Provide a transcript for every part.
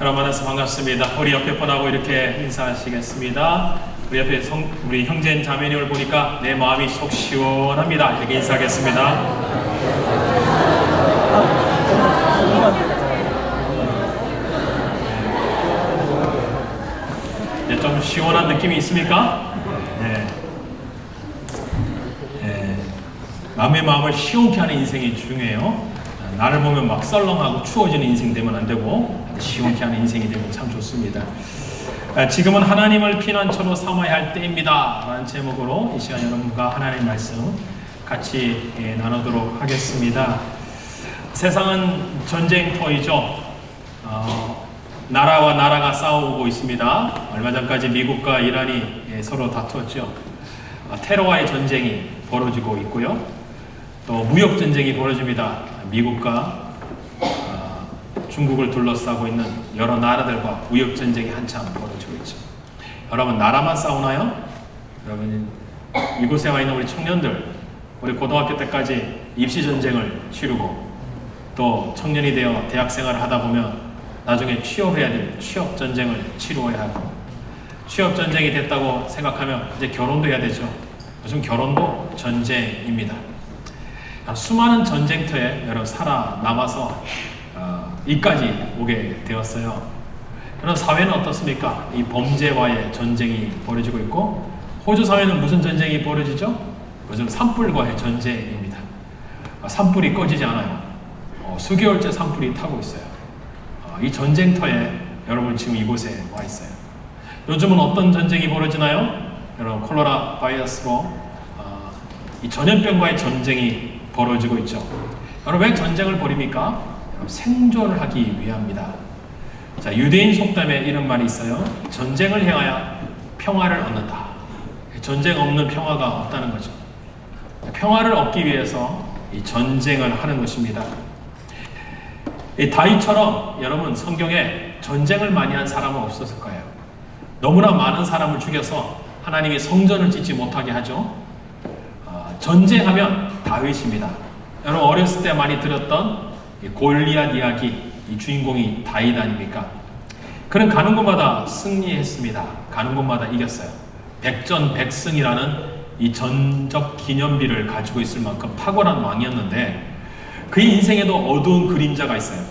여러분 만나서 반갑습니다. 우리 옆에 분하고 이렇게 인사하시겠습니다. 우리 옆에 우리 형제 자매님을 보니까 내 마음이 속 시원합니다. 이렇게 인사하겠습니다. 네, 좀 시원한 느낌이 있습니까? 네. 네. 남의 마음을 시원케 하는 인생이 중요해요. 나를 보면 막 썰렁하고 추워지는 인생 되면 안 되고 시원케 하는 인생이 되면 참 좋습니다. 지금은 하나님을 피난처로 삼아야 할 때입니다 라는 제목으로 이 시간 여러분과 하나님의 말씀 같이 나누도록 하겠습니다. 세상은 전쟁터이죠. 나라와 나라가 싸우고 있습니다. 얼마 전까지 미국과 이란이 서로 다투었죠. 테러와의 전쟁이 벌어지고 있고요. 또 무역 전쟁이 벌어집니다. 미국과 중국을 둘러싸고 있는 여러 나라들과 무역 전쟁이 한참 벌어지고 있죠. 여러분, 나라만 싸우나요? 여러분, 이곳에 와 있는 우리 청년들, 우리 고등학교 때까지 입시 전쟁을 치르고 또 청년이 되어 대학 생활을 하다 보면 나중에 취업해야 될 취업 전쟁을 치루어야 하고, 취업 전쟁이 됐다고 생각하면 이제 결혼도 해야 되죠. 요즘 결혼도 전쟁입니다. 수많은 전쟁터에 여러분 살아남아서 이까지 오게 되었어요. 그런 사회는 어떻습니까? 이 범죄와의 전쟁이 벌어지고 있고, 호주 사회는 무슨 전쟁이 벌어지죠? 요즘 산불과의 전쟁입니다. 산불이 꺼지지 않아요. 수개월째 산불이 타고 있어요. 이 전쟁터에 여러분 지금 이곳에 와 있어요. 요즘은 어떤 전쟁이 벌어지나요? 여러분, 콜레라 바이러스로 이 전염병과의 전쟁이 벌어지고 있죠. 여러분, 왜 전쟁을 벌입니까? 생존을 하기 위함입니다. 자, 유대인 속담에 이런 말이 있어요. 전쟁을 행하여 평화를 얻는다. 전쟁 없는 평화가 없다는 거죠. 평화를 얻기 위해서 이 전쟁을 하는 것입니다. 이 다윗처럼 여러분 성경에 전쟁을 많이 한 사람은 없었을 거예요. 너무나 많은 사람을 죽여서 하나님이 성전을 짓지 못하게 하죠. 전쟁하면 다윗입니다. 여러분, 어렸을 때 많이 들었던 골리앗 이야기, 이 주인공이 다윗 아닙니까? 그는 가는 곳마다 승리했습니다. 가는 곳마다 이겼어요. 백전백승이라는 이 전적 기념비를 가지고 있을 만큼 탁월한 왕이었는데, 그의 인생에도 어두운 그림자가 있어요.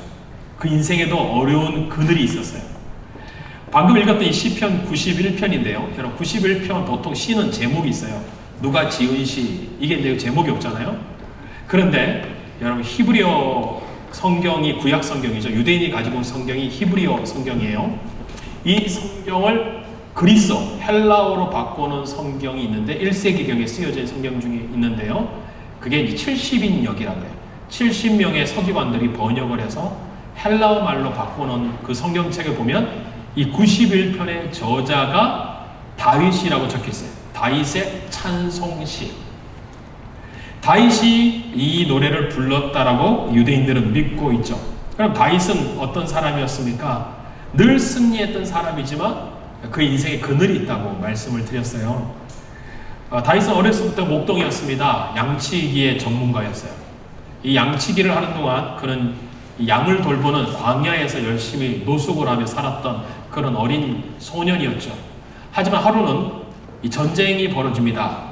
그 인생에도 어려운 그늘이 있었어요. 방금 읽었던 이 시편 91편인데요. 여러분, 91편 보통 시는 제목이 있어요. 누가 지은 시, 이게 이제 제목이 없잖아요. 그런데 여러분, 히브리어 성경이 구약 성경이죠. 유대인이 가지고 온 성경이 히브리어 성경이에요. 이 성경을 그리스어, 헬라어로 바꾸는 성경이 있는데 1세기경에 쓰여진 성경 중에 있는데요. 그게 이제 70인역이라고 해요. 70명의 서기관들이 번역을 해서 헬라어 말로 바꾸는 그 성경책을 보면 이 91편의 저자가 다윗이라고 적혀 있어요. 다윗의 찬송시. 다윗이 이 노래를 불렀다라고 유대인들은 믿고 있죠. 그럼 다윗은 어떤 사람이었습니까? 늘 승리했던 사람이지만 그 인생에 그늘이 있다고 말씀을 드렸어요. 다윗은 어렸을 때부터 목동이었습니다. 양치기의 전문가였어요. 이 양치기를 하는 동안 그는 양을 돌보는 광야에서 열심히 노숙을 하며 살았던 그런 어린 소년이었죠. 하지만 하루는 이 전쟁이 벌어집니다.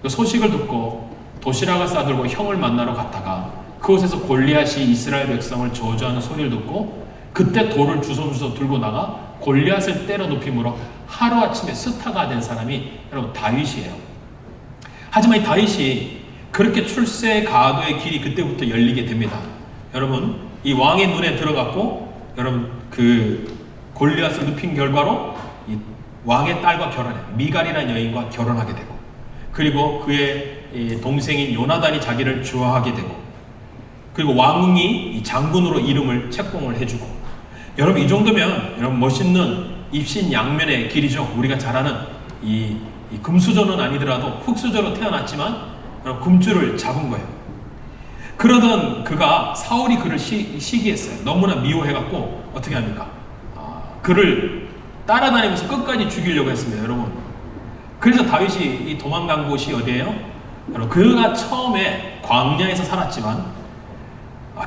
그 소식을 듣고 도시락을 싸들고 형을 만나러 갔다가 그곳에서 골리앗이 이스라엘 백성을 저주하는 소리를 듣고 그때 돌을 주워주워 들고 나가 골리앗을 때려 눕힘으로 하루아침에 스타가 된 사람이 여러분 다윗이에요. 하지만 이 다윗이 그렇게 출세 가도의 길이 그때부터 열리게 됩니다. 여러분, 이 왕의 눈에 들어갔고 여러분 그 골리앗을 눕힌 결과로 이 왕의 딸과 결혼해요. 미갈이라는 여인과 결혼하게 되고, 그리고 그의 동생인 요나단이 자기를 좋아하게 되고, 그리고 왕이 이 장군으로 이름을 책봉을 해주고. 여러분, 이 정도면 여러분 멋있는 입신양면의 길이죠. 우리가 잘 아는 이 금수저는 아니더라도 흙수저로 태어났지만 여러분 금줄을 잡은 거예요. 그러던 그가 사울이 그를 시기했어요. 너무나 미워해갖고 어떻게 합니까? 그를 따라다니면서 끝까지 죽이려고 했습니다. 여러분, 그래서 다윗이 이 도망간 곳이 어디예요? 여러분, 그가 처음에 광야에서 살았지만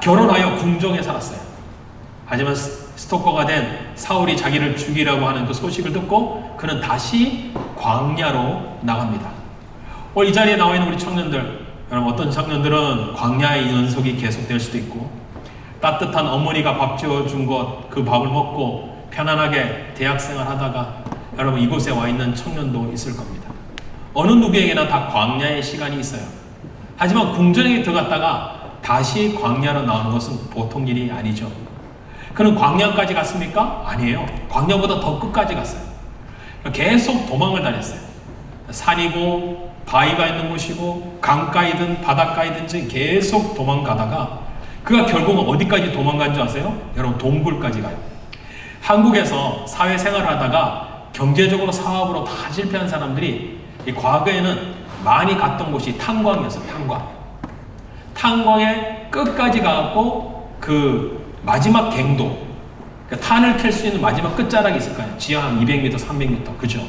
결혼하여 궁정에 살았어요. 하지만 스토커가 된 사울이 자기를 죽이라고 하는 그 소식을 듣고 그는 다시 광야로 나갑니다. 오늘 이 자리에 나와 있는 우리 청년들, 여러분 어떤 청년들은 광야의 연속이 계속될 수도 있고 따뜻한 어머니가 밥 지어준 것 그 밥을 먹고 편안하게 대학생활 하다가 여러분 이곳에 와 있는 청년도 있을 겁니다. 어느 누구에게나 다 광야의 시간이 있어요. 하지만 궁전에 들어갔다가 다시 광야로 나오는 것은 보통 일이 아니죠. 그는 광야까지 갔습니까? 아니에요. 광야보다 더 끝까지 갔어요. 계속 도망을 다녔어요. 산이고 바위가 있는 곳이고 강가이든 바닷가이든지 계속 도망가다가 그가 결국은 어디까지 도망간 줄 아세요? 여러분 동굴까지 가요. 한국에서 사회생활을 하다가 경제적으로 사업으로 다 실패한 사람들이 이 과거에는 많이 갔던 곳이 탄광이었어요. 탄광에 끝까지 가고 그 마지막 갱도, 그러니까 탄을 캘 수 있는 마지막 끝자락이 있을 거 아니에요. 지하 한 200m, 300m, 그죠?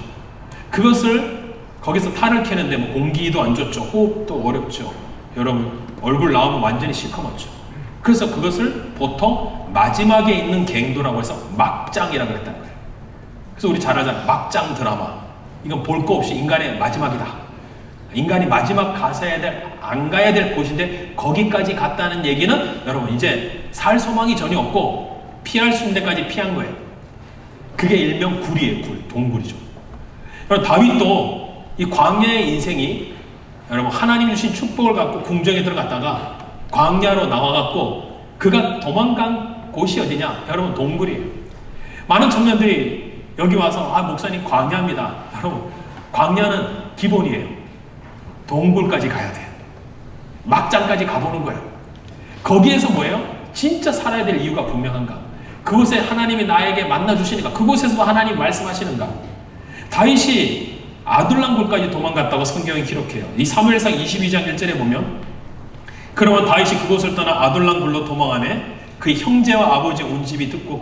그것을 거기서 탄을 캐는데 뭐 공기도 안 좋죠. 호흡도 어렵죠. 여러분 얼굴 나오면 완전히 시커멓죠. 그래서 그것을 보통 마지막에 있는 갱도라고 해서 막장이라고 했다는 거예요. 그래서 우리 잘 알잖아요. 막장 드라마. 이건 볼 거 없이 인간의 마지막이다. 인간이 마지막 안 가야 될 곳인데 거기까지 갔다는 얘기는 여러분 이제 살 소망이 전혀 없고 피할 수 있는 데까지 피한 거예요. 그게 일명 굴이에요. 동굴이죠. 여러분 다윗도 이 광야의 인생이 여러분 하나님 주신 축복을 갖고 궁정에 들어갔다가 광야로 나와갖고 그가 도망간 곳이 어디냐? 여러분 동굴이에요. 많은 청년들이 여기 와서 목사님 광야입니다. 여러분 광야는 기본이에요. 동굴까지 가야 돼요. 막장까지 가보는 거예요. 거기에서 뭐예요? 진짜 살아야 될 이유가 분명한가? 그곳에 하나님이 나에게 만나주시는가? 그곳에서도 하나님 말씀하시는가? 다윗이 아둘람굴까지 도망갔다고 성경이 기록해요. 이 사무엘상 22장 1절에 보면 그러면 다윗이 그곳을 떠나 아둘람굴로 도망하매 그의 형제와 아버지 온 집이 듣고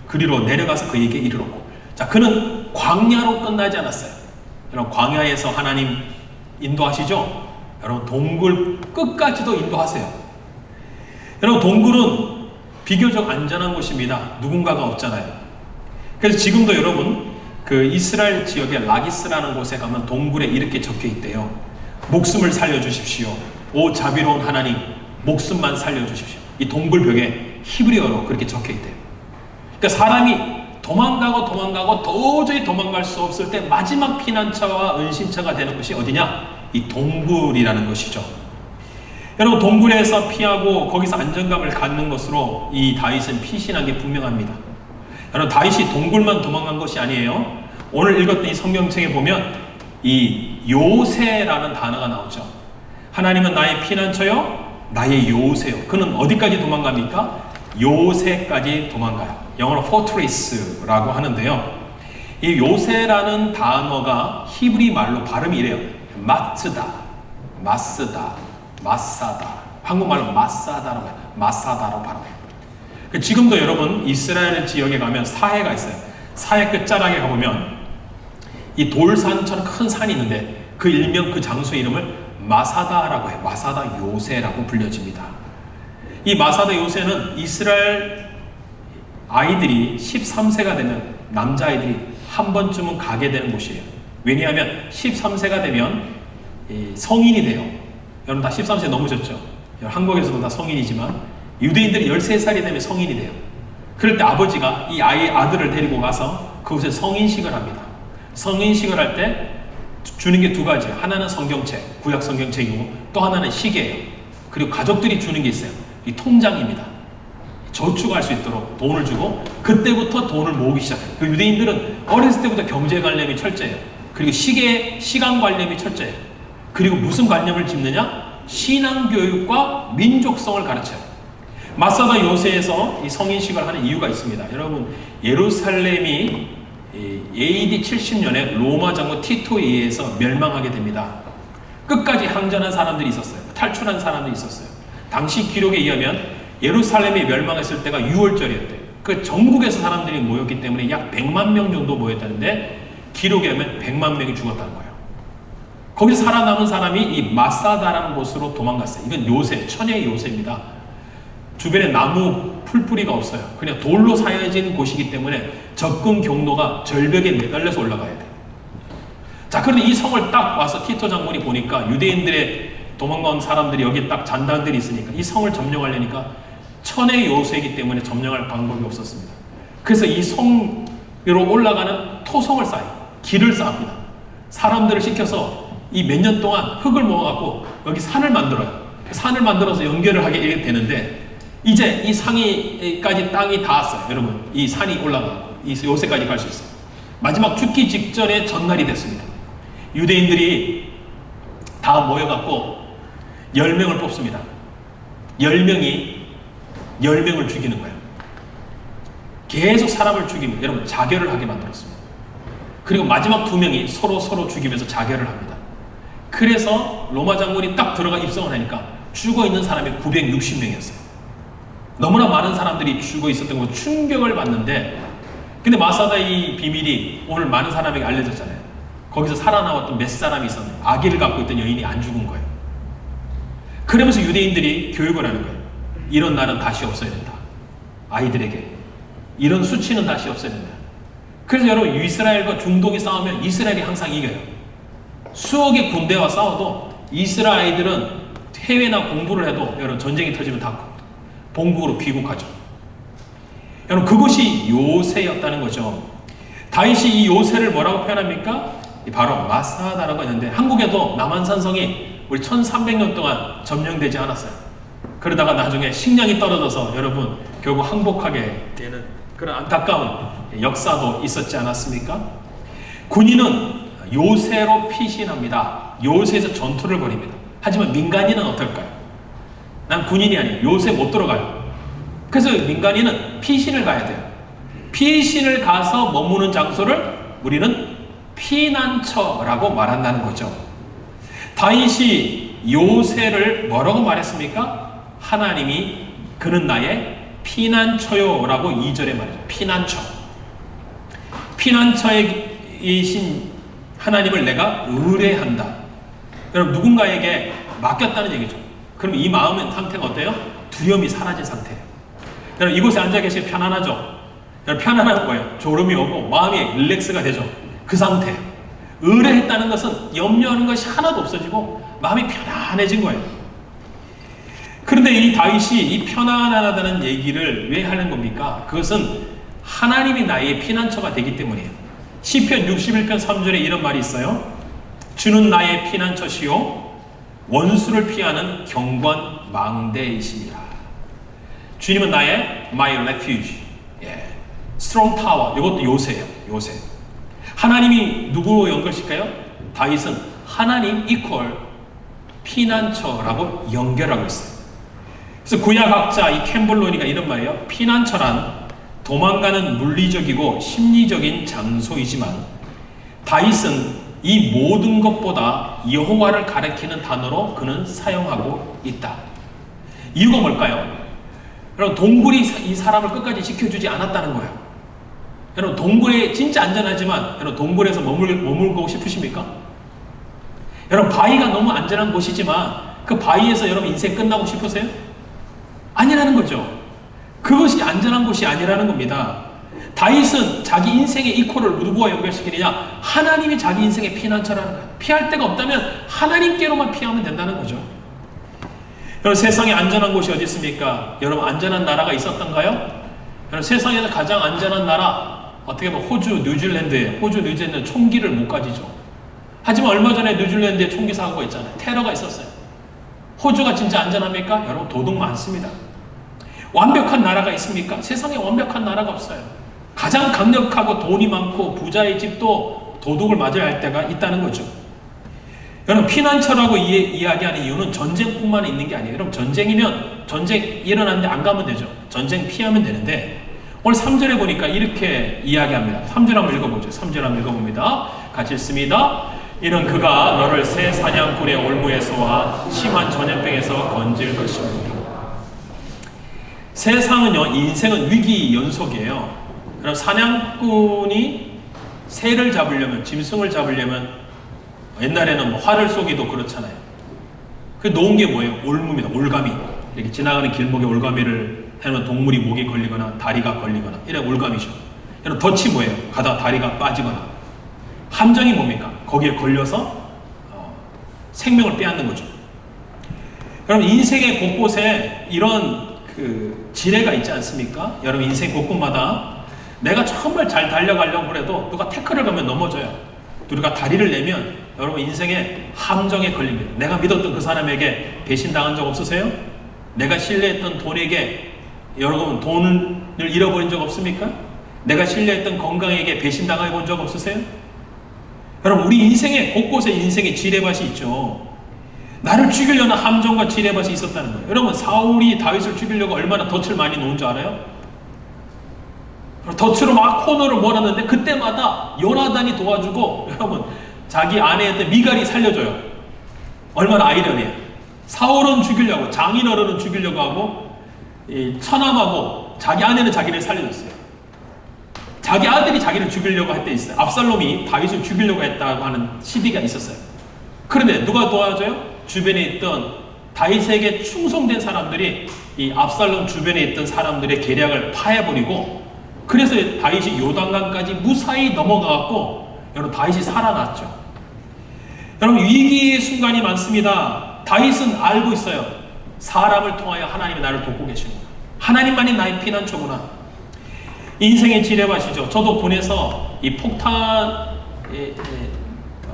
그리로 내려가서 그에게 이르렀고, 자 그는 광야로 끝나지 않았어요. 여러분 광야에서 하나님 인도하시죠? 여러분 동굴 끝까지도 인도하세요. 여러분 동굴은 비교적 안전한 곳입니다. 누군가가 없잖아요. 그래서 지금도 여러분 그 이스라엘 지역의 라기스라는 곳에 가면 동굴에 이렇게 적혀 있대요. 목숨을 살려주십시오. 오 자비로운 하나님, 목숨만 살려주십시오. 이 동굴벽에 히브리어로 그렇게 적혀 있대요. 그러니까 사람이 도망가고 도저히 도망갈 수 없을 때 마지막 피난처와 은신처가 되는 곳이 어디냐? 이 동굴이라는 것이죠. 여러분 동굴에서 피하고 거기서 안정감을 갖는 것으로 이 다윗은 피신한 게 분명합니다. 여러분 다윗이 동굴만 도망간 것이 아니에요. 오늘 읽었던 이 성경책에 보면 이 요새라는 단어가 나오죠. 하나님은 나의 피난처요, 나의 요새요. 그는 어디까지 도망갑니까? 요새까지 도망가요. 영어로 fortress라고 하는데요. 이 요새라는 단어가 히브리 말로 발음이 이래요. 마스다. 한국말로 마사다라고 해요. 마사다라고 발음해요. 지금도 여러분 이스라엘 지역에 가면 사해가 있어요. 사해 끝자락에 가보면 이 돌산처럼 큰 산이 있는데 그 일명 그 장소 이름을 마사다라고 해요. 마사다 요새라고 불려집니다. 이 마사다 요새는 이스라엘 아이들이 13세가 되면 남자아이들이 한 번쯤은 가게 되는 곳이에요. 왜냐하면 13세가 되면 성인이 돼요. 여러분 다 13세 넘으셨죠? 한국에서도 다 성인이지만 유대인들이 13살이 되면 성인이 돼요. 그럴 때 아버지가 이 아들을 데리고 가서 그곳에 성인식을 합니다. 성인식을 할 때 주는 게 두 가지예요. 하나는 성경책, 구약 성경책이고 또 하나는 시계예요. 그리고 가족들이 주는 게 있어요. 이 통장입니다. 저축할 수 있도록 돈을 주고 그때부터 돈을 모으기 시작해요. 그 유대인들은 어렸을 때부터 경제관념이 철저해요. 그리고 시간관념이 철저해요. 그리고 무슨 관념을 짚느냐? 신앙교육과 민족성을 가르쳐요. 마사다 요새에서 이 성인식을 하는 이유가 있습니다. 여러분 예루살렘이 AD 70년에 로마 장군 티토에 의해서 멸망하게 됩니다. 끝까지 항전한 사람들이 있었어요. 탈출한 사람들이 있었어요. 당시 기록에 의하면 예루살렘이 멸망했을 때가 6월절이었대요. 그 전국에서 사람들이 모였기 때문에 약 100만 명 정도 모였다는데 기록에 의하면 100만 명이 죽었다는 거예요. 거기서 살아남은 사람이 이 마사다라는 곳으로 도망갔어요. 이건 요새, 천혜의 요새입니다. 주변에 나무 풀뿌리가 없어요. 그냥 돌로 사여진 곳이기 때문에 접근 경로가 절벽에 매달려서 올라가야 돼요. 자, 그런데 이 성을 딱 와서 티토 장군이 보니까 유대인들의 도망간 사람들이 여기 딱 잔당들이 있으니까 이 성을 점령하려니까 천의 요새이기 때문에 점령할 방법이 없었습니다. 그래서 이 성으로 올라가는 토성을 쌓아요. 길을 쌓습니다. 사람들을 시켜서 이 몇 년 동안 흙을 모아갖고 여기 산을 만들어요. 산을 만들어서 연결을 하게 되는데 이제 이 상위까지 땅이 닿았어요. 여러분, 이 산이 올라가고 이 요새까지 갈 수 있어요. 마지막 죽기 직전에 전날이 됐습니다. 유대인들이 다 모여갖고 10명을 뽑습니다. 10명이 10명을 죽이는 거예요. 계속 사람을 죽이면 여러분 자결을 하게 만들었습니다. 그리고 마지막 2명이 서로 죽이면서 자결을 합니다. 그래서 로마 장군이 딱 들어가 입성을 하니까 죽어있는 사람이 960명이었어요. 너무나 많은 사람들이 죽어 있었던 거 충격을 받는데, 근데 마사다 이 비밀이 오늘 많은 사람에게 알려졌잖아요. 거기서 살아남았던 몇 사람이 있었는데 아기를 갖고 있던 여인이 안 죽은 거예요. 그러면서 유대인들이 교육을 하는 거예요. 이런 날은 다시 없어야 된다. 아이들에게 이런 수치는 다시 없어야 된다. 그래서 여러분, 이스라엘과 중동이 싸우면 이스라엘이 항상 이겨요. 수억의 군대와 싸워도 이스라엘 아이들은 해외나 공부를 해도 여러분 전쟁이 터지면 다 본국으로 귀국하죠. 여러분, 그것이 요새였다는 거죠. 다윗이 이 요새를 뭐라고 표현합니까? 바로 마사다라고 했는데 한국에도 남한산성이 우리 1300년 동안 점령되지 않았어요. 그러다가 나중에 식량이 떨어져서 여러분 결국 항복하게 되는 그런 안타까운 역사도 있었지 않았습니까? 군인은 요새로 피신합니다. 요새에서 전투를 벌입니다. 하지만 민간인은 어떨까요? 난 군인이 아니에요. 요새 못 들어가요. 그래서 민간인은 피신을 가야 돼요. 피신을 가서 머무는 장소를 우리는 피난처라고 말한다는 거죠. 다윗이 요새를 뭐라고 말했습니까? 하나님이 그는 나의 피난처요라고 2절에 말해요. 피난처. 피난처이신 하나님을 내가 의뢰한다. 여러분, 누군가에게 맡겼다는 얘기죠. 그럼 이 마음의 상태가 어때요? 두려움이 사라진 상태예요. 여러분, 이곳에 앉아 계시면 편안하죠? 여러분, 편안한 거예요. 졸음이 오고 마음이 릴렉스가 되죠. 그 상태예요. 의뢰했다는 것은 염려하는 것이 하나도 없어지고 마음이 편안해진 거예요. 그런데 이 다윗이 이 편안하다는 얘기를 왜 하는 겁니까? 그것은 하나님이 나의 피난처가 되기 때문이에요. 시편 61편 3절에 이런 말이 있어요. 주는 나의 피난처시요 원수를 피하는 경관망대이시니라. 주님은 나의 my refuge, strong tower. 이것도 요새예요. 요새. 하나님이 누구로 연결시켜요? 다윗은 하나님 이퀄 피난처라고 연결하고 있어요. 그래서 구약학자 이 캠블론이가 이런 말이에요. 피난처란 도망가는 물리적이고 심리적인 장소이지만 다윗은 이 모든 것보다 여호와를 가리키는 단어로 그는 사용하고 있다. 이유가 뭘까요? 여러분, 동굴이 이 사람을 끝까지 지켜주지 않았다는 거예요. 여러분, 동굴에 진짜 안전하지만 여러분, 동굴에서 머물고 싶으십니까? 여러분, 바위가 너무 안전한 곳이지만 그 바위에서 여러분 인생 끝나고 싶으세요? 아니라는 거죠. 그것이 안전한 곳이 아니라는 겁니다. 다윗은 자기 인생의 이코를 누구와 연결시키느냐? 하나님이 자기 인생의 피난처라는 거예요. 피할 데가 없다면 하나님께로만 피하면 된다는 거죠. 여러분, 세상에 안전한 곳이 어디 있습니까? 여러분, 안전한 나라가 있었던가요? 여러분, 세상에서 가장 안전한 나라 어떻게 보면 호주, 뉴질랜드에 호주, 뉴질랜드는 총기를 못 가지죠. 하지만 얼마 전에 뉴질랜드에 총기 사고가 있잖아요. 테러가 있었어요. 호주가 진짜 안전합니까? 여러분, 도둑 많습니다. 완벽한 나라가 있습니까? 세상에 완벽한 나라가 없어요. 가장 강력하고 돈이 많고 부자의 집도 도둑을 맞아야 할 때가 있다는 거죠. 여러분, 피난처라고 이야기하는 이유는 전쟁뿐만 있는 게 아니에요. 여러분, 전쟁이면 전쟁 일어났는데 안 가면 되죠. 전쟁 피하면 되는데 오늘 3절에 보니까 이렇게 이야기합니다. 3절 한번 읽어보죠. 3절 한번 읽어봅니다. 같이 읽습니다. 이는 그가 너를 새 사냥꾼의 올무에서와 심한 전염병에서 건질 것입니다. 세상은요, 인생은 위기 연속이에요. 그럼 사냥꾼이 새를 잡으려면, 짐승을 잡으려면 옛날에는 뭐 활을 쏘기도 그렇잖아요. 그 놓은 게 뭐예요? 올무입니다. 올가미. 이렇게 지나가는 길목에 올가미를 아니면 동물이 목에 걸리거나 다리가 걸리거나 이래 올감이죠. 여러분 덫이 뭐예요? 가다가 다리가 빠지거나. 함정이 뭡니까? 거기에 걸려서 생명을 빼앗는 거죠. 여러분 인생의 곳곳에 이런 지뢰가 있지 않습니까? 여러분 인생 곳곳마다 내가 정말 잘 달려가려고 해도 누가 태클을 가면 넘어져요. 우리가 다리를 내면 여러분 인생의 함정에 걸립니다. 내가 믿었던 그 사람에게 배신당한 적 없으세요? 내가 신뢰했던 돈에게 여러분 돈을 잃어버린 적 없습니까? 내가 신뢰했던 건강에게 배신당해 본 적 없으세요? 여러분 우리 인생의 곳곳에 인생의 지뢰밭이 있죠. 나를 죽이려는 함정과 지뢰밭이 있었다는 거예요. 여러분 사울이 다윗을 죽이려고 얼마나 덫을 많이 놓은 줄 알아요? 덫으로 막 코너를 몰았는데 그때마다 요나단이 도와주고 여러분 자기 아내였던 미갈이 살려줘요. 얼마나 아이러니해요. 사울은 죽이려고 장인어른은 죽이려고 하고 처남하고 자기 아내는 자기를 살려줬어요. 자기 아들이 자기를 죽이려고 할 때 있어요. 압살롬이 다윗을 죽이려고 했다고 하는 시기가 있었어요. 그런데 누가 도와줘요? 주변에 있던 다윗에게 충성된 사람들이 이 압살롬 주변에 있던 사람들의 계략을 파해버리고 그래서 다윗이 요단강까지 무사히 넘어가고 여러분 다윗이 살아났죠. 여러분 위기의 순간이 많습니다. 다윗은 알고 있어요. 사람을 통하여 하나님이 나를 돕고 계시구나. 하나님만이 나의 피난처구나. 인생의 지뢰밭이죠. 저도 군에서 이 폭탄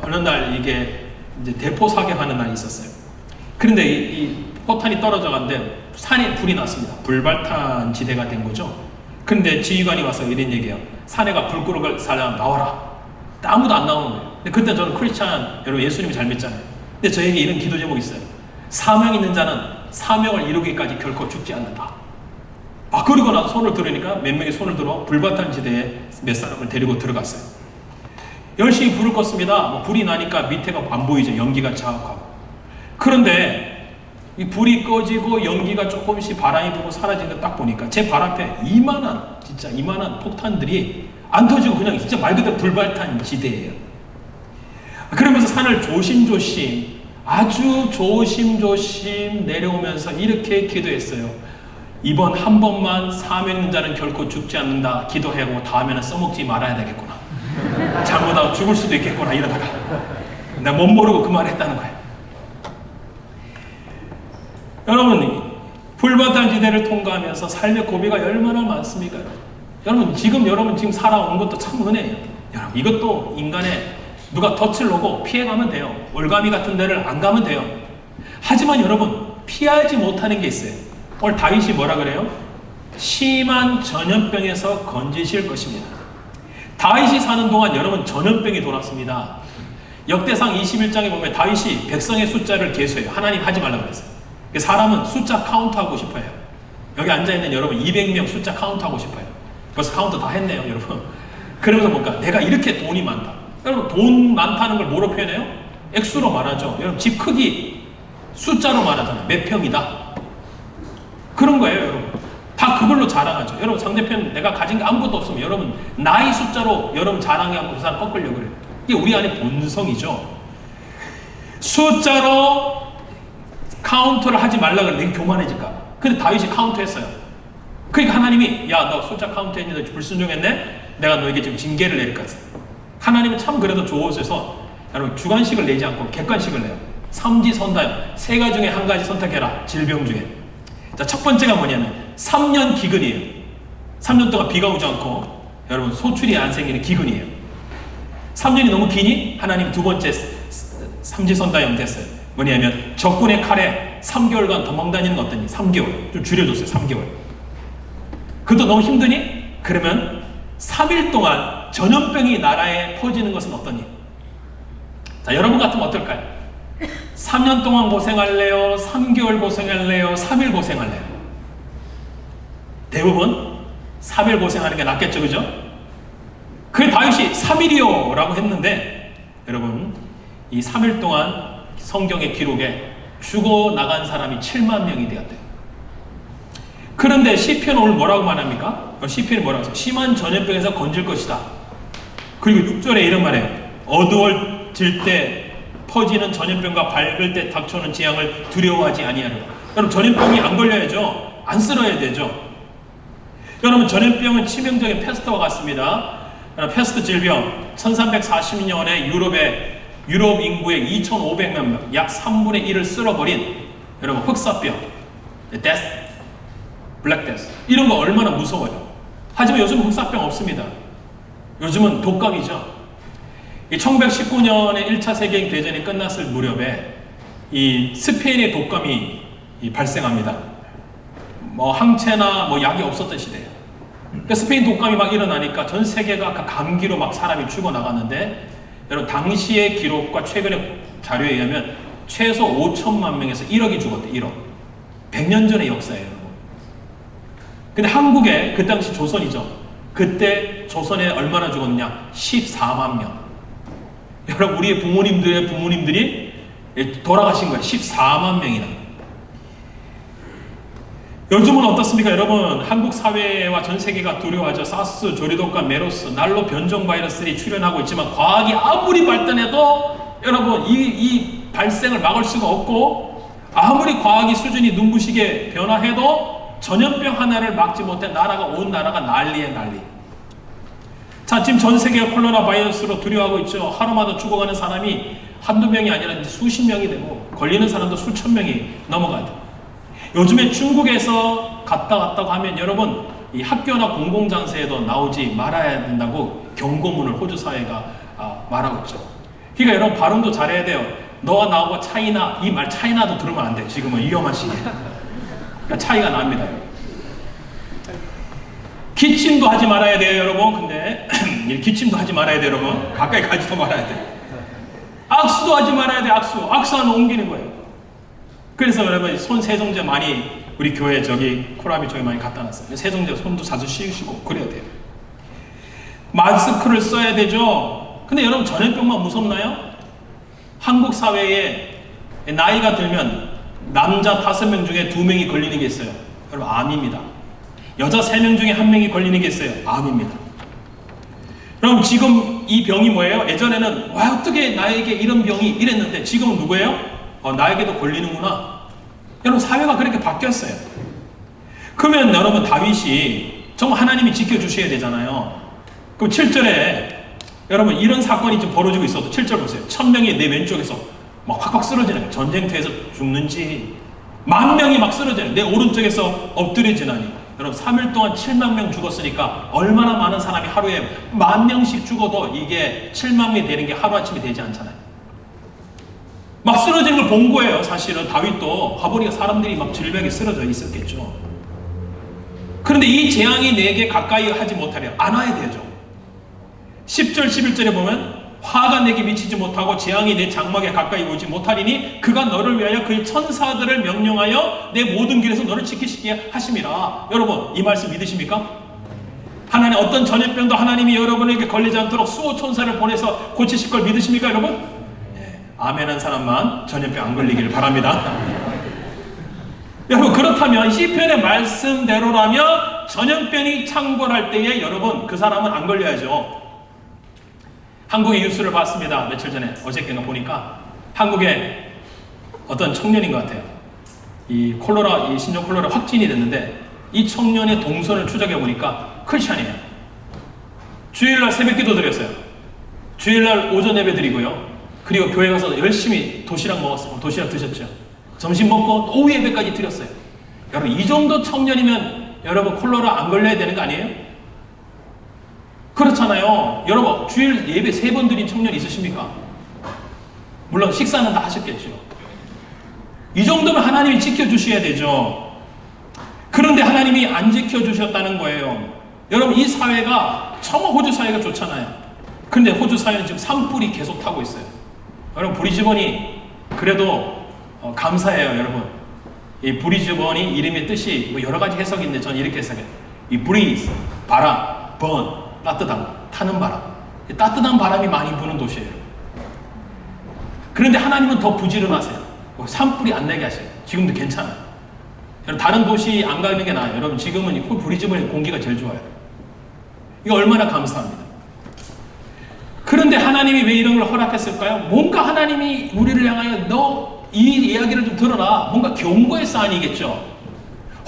어느 날 이게 이제 대포 사격하는 날이 있었어요. 그런데 이 포탄이 떨어져 갔는데 산에 불이 났습니다. 불발탄 지대가 된 거죠. 그런데 지휘관이 와서 이런 얘기해요. 산에가 불 끄러 사람 나와라. 아무도 안 나오는 거예요. 근데 그때 저는 크리스찬 여러분 예수님 잘 믿잖아요. 근데 저에게 이런 기도 제목이 있어요. 사명 있는 자는 사명을 이루기까지 결코 죽지 않는다. 그러고 나서 손을 들으니까 몇 명이 손을 들어 불발탄 지대에 몇 사람을 데리고 들어갔어요. 열심히 불을 껐습니다. 불이 나니까 밑에가 안 보이죠. 연기가 자욱하고. 그런데 이 불이 꺼지고 연기가 조금씩 바람이 불고 사라지는 거 딱 보니까 제 발 앞에 이만한 폭탄들이 안 터지고 그냥 진짜 말 그대로 불발탄 지대예요. 그러면서 산을 조심조심 아주 조심조심 내려오면서 이렇게 기도했어요. 이번 한 번만 사명 있는 자는 결코 죽지 않는다 기도하고 다음에는 써먹지 말아야 되겠구나. 잘못하고 죽을 수도 있겠구나 이러다가 내가 못 모르고 그 말을 했다는 거예요. 여러분 불발탄 지대를 통과하면서 삶의 고비가 얼마나 많습니까? 여러분 지금 살아온 것도 참 은혜예요. 여러분 이것도 인간의 누가 덫을 놓고 피해가면 돼요. 올가미 같은 데를 안 가면 돼요. 하지만 여러분 피하지 못하는 게 있어요. 오늘 다윗이 뭐라 그래요? 심한 전염병에서 건지실 것입니다. 다윗이 사는 동안 여러분 전염병이 돌았습니다. 역대상 21장에 보면 다윗이 백성의 숫자를 계수해요. 하나님 하지 말라고 그랬어요. 사람은 숫자 카운트하고 싶어요. 여기 앉아있는 여러분 200명 숫자 카운트하고 싶어요. 벌써 카운트 다 했네요 여러분. 그러면서 뭔가 내가 이렇게 돈이 많다. 여러분 돈 많다는 걸 뭐로 표현해요? 액수로 말하죠. 여러분 집 크기 숫자로 말하잖아요. 몇 평이다. 그런 거예요 여러분. 다 그걸로 자랑하죠. 여러분 상대편 내가 가진 게 아무것도 없으면 여러분 나이 숫자로 여러분 자랑해갖고 그 사람 꺾으려고 그래요. 이게 우리 안에 본성이죠. 숫자로 카운트를 하지 말라 그랬는데 교만해질까. 근데 다윗이 카운트했어요. 그러니까 하나님이 야 너 숫자 카운트했는데 불순종했네? 내가 너에게 지금 징계를 내릴 것 같아. 하나님은 참 그래도 좋으셔서 여러분 주관식을 내지 않고 객관식을 내요. 삼지선다형 세 가지 중에 한 가지 선택해라. 질병 중에. 자, 첫 번째가 뭐냐면 3년 기근이에요. 3년 동안 비가 오지 않고 여러분 소출이 안 생기는 기근이에요. 3년이 너무 기니? 하나님 두 번째 삼지선다형 됐어요. 뭐냐면 적군의 칼에 3개월간 도망다니는 거 어떠니? 3개월. 좀 줄여줬어요. 3개월. 그것도 너무 힘드니? 그러면 3일 동안 전염병이 나라에 퍼지는 것은 어떠니? 자, 여러분 같으면 어떨까요? 3년 동안 고생할래요? 3개월 고생할래요? 3일 고생할래요? 대부분 3일 고생하는 게 낫겠죠, 그죠? 그 다윗이 3일이요 라고 했는데 여러분 이 3일 동안 성경의 기록에 죽어나간 사람이 7만 명이 되었대요. 그런데 시편 오늘 뭐라고 말합니까? 시편이 뭐라고 했어요? 심한 전염병에서 건질 것이다. 그리고 6절에 이런 말이에요. 어두워질 때 퍼지는 전염병과 밝을 때 닥쳐오는 재앙을 두려워하지 아니하리라. 여러분 전염병이 안 걸려야죠. 안 쓸어야 되죠. 여러분, 전염병은 치명적인 패스트와 같습니다. 패스트 질병, 1340년에 유럽 인구의 2,500만 명, 약 3분의 1을 쓸어버린 여러분 흑사병, 데스, 블랙데스, 이런 거 얼마나 무서워요. 하지만 요즘 흑사병 없습니다. 요즘은 독감이죠. 1919년에 1차 세계대전이 끝났을 무렵에 이 스페인의 독감이 발생합니다. 뭐 항체나 뭐 약이 없었던 시대예요. 그러니까 스페인 독감이 막 일어나니까 전 세계가 감기로 막 사람이 죽어나갔는데, 여러분 당시의 기록과 최근의 자료에 의하면 최소 5천만 명에서 1억이 죽었대. 1억. 100년 전의 역사예요, 여러분. 근데 한국에 그 당시 조선이죠. 그때 조선에 얼마나 죽었냐? 14만 명. 여러분, 우리의 부모님들이 돌아가신 거예요. 14만 명이나. 요즘은 어떻습니까? 여러분, 한국 사회와 전 세계가 두려워하죠. 사스, 조류독감, 메르스, 난로 변종 바이러스들이 출현하고 있지만 과학이 아무리 발전해도 여러분 이 발생을 막을 수가 없고, 아무리 과학이 수준이 눈부시게 변화해도 전염병 하나를 막지 못해 온 나라가 난리에 난리. 자, 지금 전 세계가 코로나 바이러스로 두려워하고 있죠. 하루마다 죽어가는 사람이 한두 명이 아니라 수십 명이 되고, 걸리는 사람도 수천 명이 넘어가요. 요즘에 중국에서 갔다고 하면 여러분, 이 학교나 공공장소에도 나오지 말아야 된다고 경고문을 호주 사회가 말하고 있죠. 그러니까 여러분, 발음도 잘해야 돼요. 너와 나하고 차이나, 이 말 차이나도 들으면 안 돼. 지금은 위험한 시기에. 그러니까 차이가 납니다. 기침도 하지 말아야 돼요, 여러분. 근데 기침도 하지 말아야 돼요, 여러분. 가까이 가지도 말아야 돼. 악수도 하지 말아야 돼. 악수하면 옮기는 거예요. 그래서 여러분, 손 세정제 많이 우리 교회 코라비 쪽에 많이 갖다 놨어요. 세정제 손도 자주 씻으시고 그래야 돼요. 마스크를 써야 되죠. 근데 여러분, 전염병만 무섭나요? 한국 사회에 나이가 들면 남자 5명 중에 2명이 걸리는 게 있어요. 여러분, 암입니다. 여자 3명 중에 1명이 걸리는 게 있어요. 암입니다. 그럼 지금 이 병이 뭐예요? 예전에는 와, 어떻게 나에게 이런 병이 이랬는데 지금은 누구예요? 나에게도 걸리는구나. 여러분, 사회가 그렇게 바뀌었어요. 그러면 여러분, 다윗이 정말 하나님이 지켜주셔야 되잖아요. 그럼 7절에 여러분, 이런 사건이 좀 벌어지고 있어도 7절 보세요. 1000명이 내 왼쪽에서 막 확확 쓰러지는 거예요. 전쟁터에서 죽는지 10,000명이 막 쓰러져요. 내 오른쪽에서 엎드려지나니. 여러분, 3일 동안 7만 명 죽었으니까 얼마나 많은 사람이 하루에 10,000명씩 죽어도 이게 7만 명이 되는 게 하루아침에 되지 않잖아요. 막 쓰러지는 걸 본 거예요. 사실은 다윗도 가보니까 사람들이 막 질병에 쓰러져 있었겠죠. 그런데 이 재앙이 내게 가까이 하지 못하려 안 와야 되죠. 10절 11절에 보면 화가 내게 미치지 못하고 재앙이 내 장막에 가까이 오지 못하리니 그가 너를 위하여 그의 천사들을 명령하여 내 모든 길에서 너를 지키시게 하심이라. 여러분, 이 말씀 믿으십니까? 하나님, 어떤 전염병도 하나님이 여러분에게 걸리지 않도록 수호 천사를 보내서 고치실 걸 믿으십니까, 여러분? 네, 아멘한 사람만 전염병 안 걸리기를 바랍니다. 여러분, 그렇다면 시편의 말씀대로라면 전염병이 창궐할 때에 여러분, 그 사람은 안 걸려야죠. 한국의 뉴스를 봤습니다. 며칠 전에, 어저께인가 보니까 한국에 어떤 청년인 것 같아요. 이 신종 콜레라 확진이 됐는데 이 청년의 동선을 추적해 보니까 크리스찬이에요. 주일날 새벽기도 드렸어요. 주일날 오전 예배 드리고요. 그리고 교회 가서 열심히 도시락 먹었어요. 도시락 드셨죠? 점심 먹고 또 오후 예배까지 드렸어요. 여러분, 이 정도 청년이면 여러분 콜레라 안 걸려야 되는 거 아니에요? 그렇잖아요. 여러분, 주일 예배 3번 드린 청년 있으십니까? 물론 식사는 다 하셨겠죠. 이 정도면 하나님이 지켜주셔야 되죠. 그런데 하나님이 안 지켜주셨다는 거예요. 여러분, 이 사회가 정말 호주 사회가 좋잖아요. 근데 호주 사회는 지금 산불이 계속 타고 있어요. 여러분, 브리즈번이 그래도 감사해요. 여러분, 이 브리즈번이 이름의 뜻이 뭐 여러 가지 해석이 있는데 저는 이렇게 해석해요. 이 브리즈, 바람, 번, 따뜻함, 타는 바람. 따뜻한 바람이 많이 부는 도시예요. 그런데 하나님은 더 부지런하세요. 산불이 안 나게 하세요. 지금도 괜찮아요. 여러분, 다른 도시 안 가는 게 나아요. 여러분, 지금은 브리즈번의 공기가 제일 좋아요. 이거 얼마나 감사합니다. 그런데 하나님이 왜 이런 걸 허락했을까요? 뭔가 하나님이 우리를 향하여 너 이 이야기를 좀 들어라. 뭔가 경고의 사인이겠죠.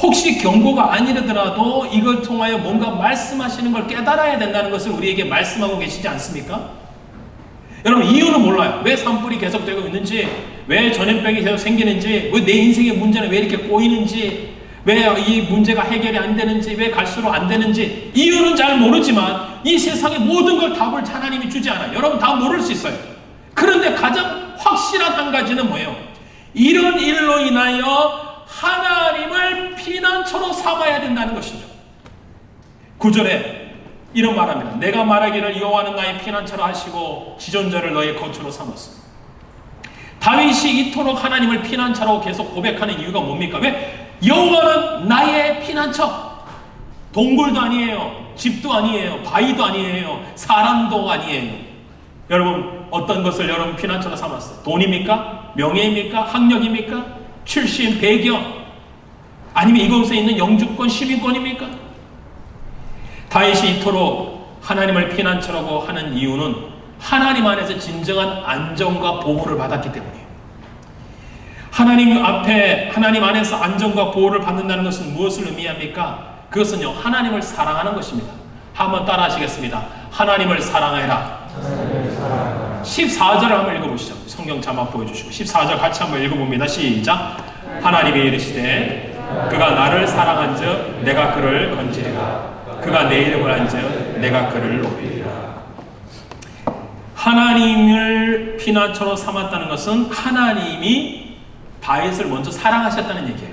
혹시 경고가 아니더라도 이걸 통하여 뭔가 말씀하시는 걸 깨달아야 된다는 것을 우리에게 말씀하고 계시지 않습니까? 여러분, 이유는 몰라요. 왜 산불이 계속되고 있는지, 왜 전염병이 계속 생기는지, 왜 내 인생의 문제는 왜 이렇게 꼬이는지, 왜 이 문제가 해결이 안 되는지, 왜 갈수록 안 되는지, 이유는 잘 모르지만 이 세상의 모든 걸 답을 하나님이 주지 않아요. 여러분 다 모를 수 있어요. 그런데 가장 확실한 한 가지는 뭐예요? 이런 일로 인하여 하나님을 피난처로 삼아야 된다는 것이죠. 9절에 이런 말합니다. 내가 말하기를 여호와는 나의 피난처로 하시고 지존자를 너의 거처로 삼았어. 다윗이 이토록 하나님을 피난처로 계속 고백하는 이유가 뭡니까? 왜? 여호와는 나의 피난처. 동굴도 아니에요, 집도 아니에요, 바위도 아니에요, 사람도 아니에요. 여러분, 어떤 것을 여러분 피난처로 삼았어요? 돈입니까? 명예입니까? 학력입니까? 출신, 배경? 아니면 이곳에 있는 영주권, 시민권입니까? 다윗이 이토록 하나님을 피난처라고 하는 이유는 하나님 안에서 진정한 안정과 보호를 받았기 때문이에요. 하나님 앞에, 하나님 안에서 안정과 보호를 받는다는 것은 무엇을 의미합니까? 그것은요, 하나님을 사랑하는 것입니다. 한번 따라 하시겠습니다. 하나님을 사랑해라. 14절을 한번 읽어보시죠. 성경 자막 보여주시고 14절 같이 한번 읽어봅니다. 시작. 하나님이 이르시되 그가 나를 사랑한즉 내가 그를 건지리라. 그가 내 이름을 한즉 내가 그를 높이리라. 하나님을 피난처로 삼았다는 것은 하나님이 다윗을 먼저 사랑하셨다는 얘기예요.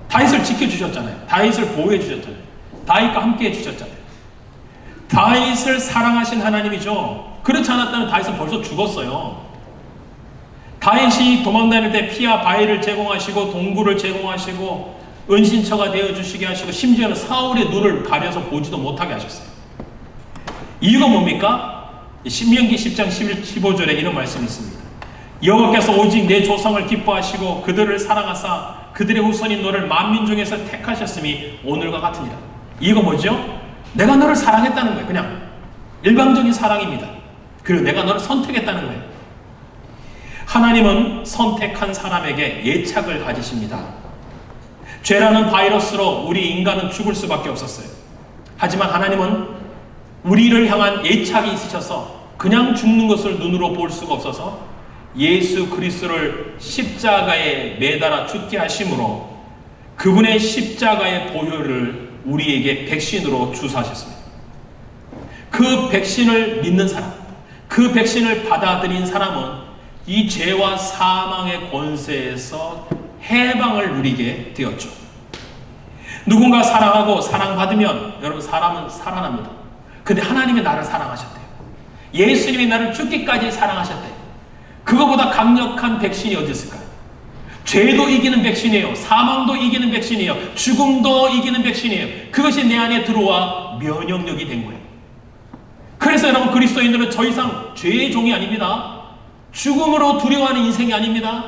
다윗을 지켜주셨잖아요. 다윗을 보호해 주셨잖아요. 다윗과 함께 해주셨잖아요. 다윗을 사랑하신 하나님이죠. 그렇지 않았다면 다윗은 벌써 죽었어요. 다윗이 도망다닐 때 피와 바위를 제공하시고 동굴을 제공하시고 은신처가 되어주시게 하시고 심지어는 사울의 눈을 가려서 보지도 못하게 하셨어요. 이유가 뭡니까? 신명기 10장 15절에 이런 말씀이 있습니다. 여호와께서 오직 내 조상을 기뻐하시고 그들을 사랑하사 그들의 후손인 너를 만민 중에서 택하셨음이 오늘과 같으니라. 이거 뭐죠? 내가 너를 사랑했다는 거예요. 그냥 일방적인 사랑입니다. 그리고 내가 너를 선택했다는 거예요. 하나님은 선택한 사람에게 예착을 가지십니다. 죄라는 바이러스로 우리 인간은 죽을 수밖에 없었어요. 하지만 하나님은 우리를 향한 예착이 있으셔서 그냥 죽는 것을 눈으로 볼 수가 없어서 예수 그리스도를 십자가에 매달아 죽게 하심으로 그분의 십자가의 보혈을 우리에게 백신으로 주사하셨습니다. 그 백신을 믿는 사람, 그 백신을 받아들인 사람은 이 죄와 사망의 권세에서 해방을 누리게 되었죠. 누군가 사랑하고 사랑받으면 여러분 사람은 살아납니다. 근데 하나님이 나를 사랑하셨대요. 예수님이 나를 죽기까지 사랑하셨대요. 그거보다 강력한 백신이 어디 있을까요? 죄도 이기는 백신이에요. 사망도 이기는 백신이에요. 죽음도 이기는 백신이에요. 그것이 내 안에 들어와 면역력이 된 거예요. 그래서 여러분 그리스도인들은 더 이상 죄의 종이 아닙니다. 죽음으로 두려워하는 인생이 아닙니다.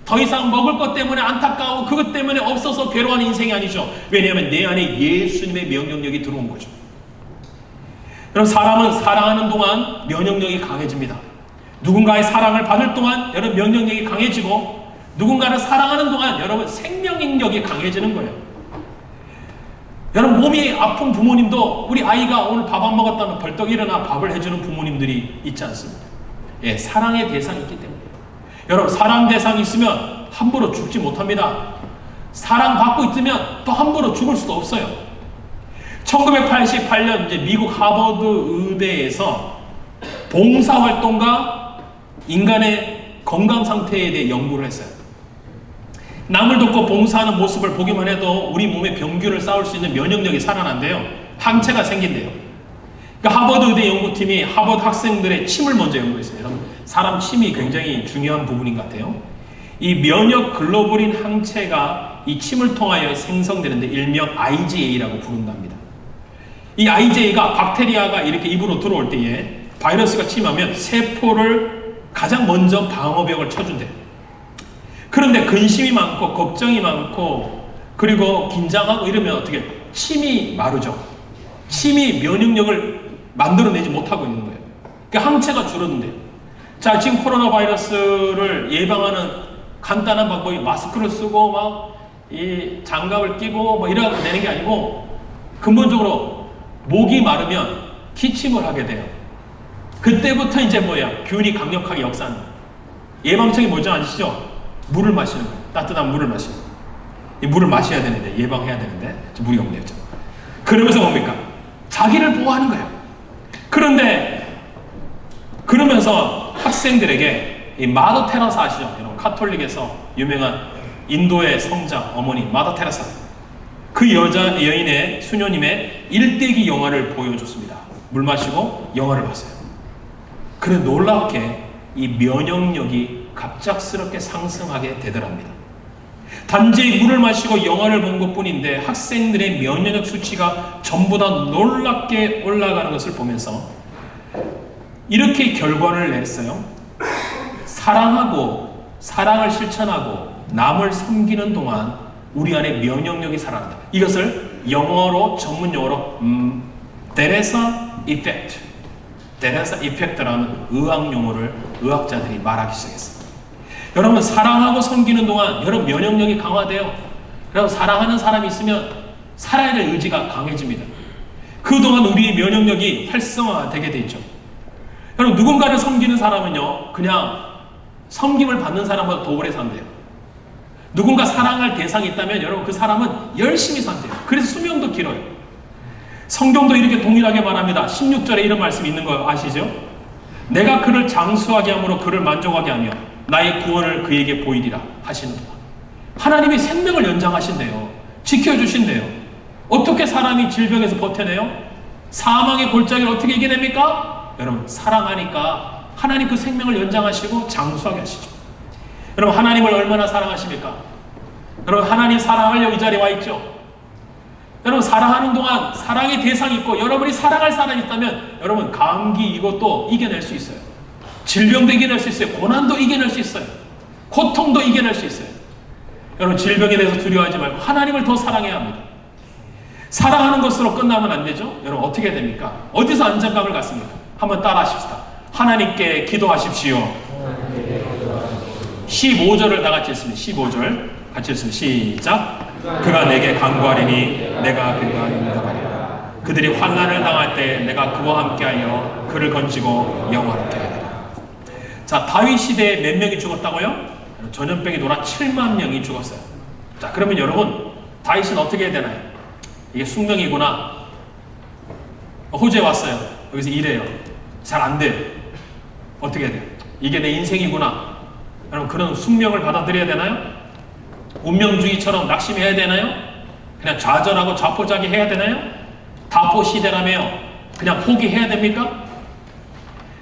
더 이상 먹을 것 때문에 안타까워 그것 때문에 없어서 괴로워하는 인생이 아니죠. 왜냐하면 내 안에 예수님의 면역력이 들어온 거죠. 여러분 사람은 사랑하는 동안 면역력이 강해집니다. 누군가의 사랑을 받을 동안 여러분 면역력이 강해지고 누군가를 사랑하는 동안 여러분 생명력이 강해지는 거예요. 여러분 몸이 아픈 부모님도 우리 아이가 오늘 밥 안 먹었다면 벌떡 일어나 밥을 해주는 부모님들이 있지 않습니까? 예, 사랑의 대상이 있기 때문에. 여러분 사랑 대상이 있으면 함부로 죽지 못합니다. 사랑받고 있으면 또 함부로 죽을 수도 없어요. 1988년 이제 미국 하버드 의대에서 봉사활동과 인간의 건강 상태에 대해 연구를 했어요. 남을 돕고 봉사하는 모습을 보기만 해도 우리 몸에 병균을 쌓을 수 있는 면역력이 살아난대요. 항체가 생긴대요. 그러니까 하버드 의대 연구팀이 하버드 학생들의 침을 먼저 연구했어요. 여러분, 사람 침이 굉장히 중요한 부분인 것 같아요. 이 면역 글로불린 항체가 이 침을 통하여 생성되는데 일명 IgA라고 부른답니다. 이 IgA가 박테리아가 이렇게 입으로 들어올 때에 바이러스가 침하면 세포를 가장 먼저 방어벽을 쳐준대요. 그런데 근심이 많고 걱정이 많고 그리고 긴장하고 이러면 어떻게 침이 마르죠. 침이 면역력을 만들어내지 못하고 있는 거예요. 그러니까 항체가 줄어든대요. 자, 지금 코로나 바이러스를 예방하는 간단한 방법이 마스크를 쓰고 막 이 장갑을 끼고 뭐 이러고 되는 게 아니고 근본적으로 목이 마르면 기침을 하게 돼요. 그때부터 이제 뭐야? 균이 강력하게 역사하는 거예요. 예방책이 뭔지 아시죠? 물을 마시는 거예요. 따뜻한 물을 마시는 거예요. 이 물을 마셔야 되는데, 예방해야 되는데 물이 없네요. 그러면서 뭡니까? 자기를 보호하는 거예요. 그런데 그러면서 학생들에게 이 마더 테레사 아시죠? 여러분 카톨릭에서 유명한 인도의 성자 어머니 마더 테레사, 그 여인의 수녀님의 일대기 영화를 보여줬습니다. 물 마시고 영화를 봤어요. 그래 놀랍게 이 면역력이 갑작스럽게 상승하게 되더랍니다. 단지 물을 마시고 영화를 본 것뿐인데 학생들의 면역력 수치가 전부 다 놀랍게 올라가는 것을 보면서 이렇게 결과를 냈어요. 사랑하고 사랑을 실천하고 남을 섬기는 동안 우리 안에 면역력이 살아난다. 이것을 영어로 전문 용어로 데레사 이펙트, 데레사 이펙트라는 의학 용어를 의학자들이 말하기 시작했습니다. 여러분 사랑하고 섬기는 동안 여러분 면역력이 강화돼요. 여러분 사랑하는 사람이 있으면 살아야 될 의지가 강해집니다. 그동안 우리 면역력이 활성화되게 돼 있죠. 여러분 누군가를 섬기는 사람은요 그냥 섬김을 받는 사람보다 더 오래 산대요. 누군가 사랑할 대상이 있다면 여러분 그 사람은 열심히 산대요. 그래서 수명도 길어요. 성경도 이렇게 동일하게 말합니다. 16절에 이런 말씀이 있는 거 아시죠? 내가 그를 장수하게 함으로 그를 만족하게 하며 나의 구원을 그에게 보이리라 하시는구나. 하나님이 생명을 연장하신대요. 지켜주신대요. 어떻게 사람이 질병에서 버텨내요? 사망의 골짜기를 어떻게 이겨냅니까? 여러분 사랑하니까 하나님 그 생명을 연장하시고 장수하게 하시죠. 여러분 하나님을 얼마나 사랑하십니까? 여러분 하나님 사랑하려고 이 자리에 와 있죠. 여러분 사랑하는 동안 사랑의 대상이 있고 여러분이 사랑할 사람이 있다면 여러분 감기 이것도 이겨낼 수 있어요. 질병도 이겨낼 수 있어요. 고난도 이겨낼 수 있어요. 고통도 이겨낼 수 있어요. 여러분 질병에 대해서 두려워하지 말고 하나님을 더 사랑해야 합니다. 사랑하는 것으로 끝나면 안 되죠. 여러분 어떻게 해야 됩니까? 어디서 안정감을 갖습니까? 한번 따라 하십시다. 하나님께 기도하십시오. 15절을 다 같이 했습니다. 15절 같이 했습니다. 시작. 그가 내게 간구하리니 내가 그가 응답하리라. 그들이 환난을 당할 때 내가 그와 함께하여 그를 건지고 영화롭게 하리라. 자, 다윗 시대에 몇 명이 죽었다고요? 전염병이 돌아 7만 명이 죽었어요. 자, 그러면 여러분 다윗은 어떻게 해야 되나요? 이게 숙명이구나. 호주에 왔어요. 여기서 일해요. 잘 안 돼요. 어떻게 해야 돼요? 이게 내 인생이구나. 여러분 그런 숙명을 받아들여야 되나요? 운명주의처럼 낙심해야 되나요? 그냥 좌절하고 좌포자기 해야 되나요? 다포 시대라며 그냥 포기해야 됩니까?